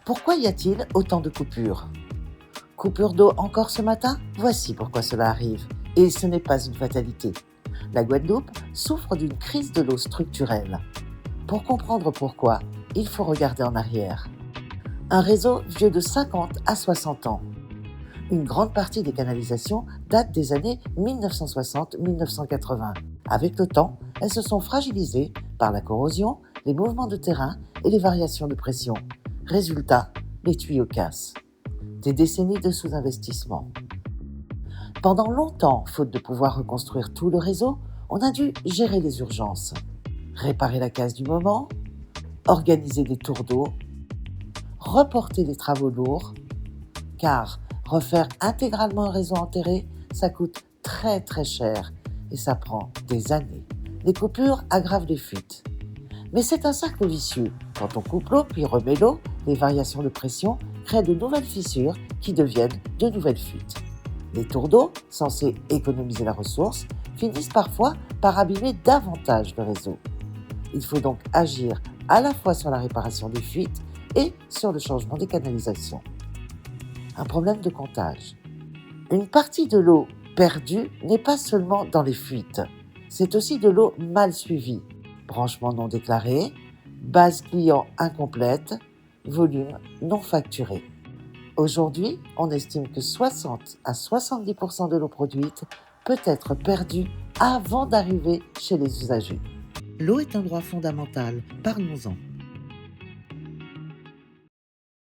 Pourquoi y a-t-il autant de coupures ? Coupure d'eau encore ce matin ? Voici pourquoi cela arrive. Et ce n'est pas une fatalité. La Guadeloupe souffre d'une crise de l'eau structurelle. Pour comprendre pourquoi, il faut regarder en arrière. Un réseau vieux de 50 à 60 ans. Une grande partie des canalisations date des années 1960-1980. Avec le temps, elles se sont fragilisées par la corrosion, les mouvements de terrain et les variations de pression. Résultat, les tuyaux cassent. Des décennies de sous-investissement. Pendant longtemps, faute de pouvoir reconstruire tout le réseau, on a dû gérer les urgences, réparer la casse du moment, organiser des tours d'eau, reporter les travaux lourds, car refaire intégralement un réseau enterré, ça coûte très cher et ça prend des années. Les coupures aggravent les fuites. Mais c'est un cercle vicieux. Quand on coupe l'eau puis remet l'eau, les variations de pression créent de nouvelles fissures qui deviennent de nouvelles fuites. Les tours d'eau, censés économiser la ressource, finissent parfois par abîmer davantage le réseau. Il faut donc agir à la fois sur la réparation des fuites et sur le changement des canalisations. Un problème de comptage. Une partie de l'eau perdue n'est pas seulement dans les fuites, c'est aussi de l'eau mal suivie, branchement non déclaré, base client incomplète, volume non facturé. Aujourd'hui, on estime que 60 à 70% de l'eau produite peut être perdue avant d'arriver chez les usagers. L'eau est un droit fondamental, parlons-en.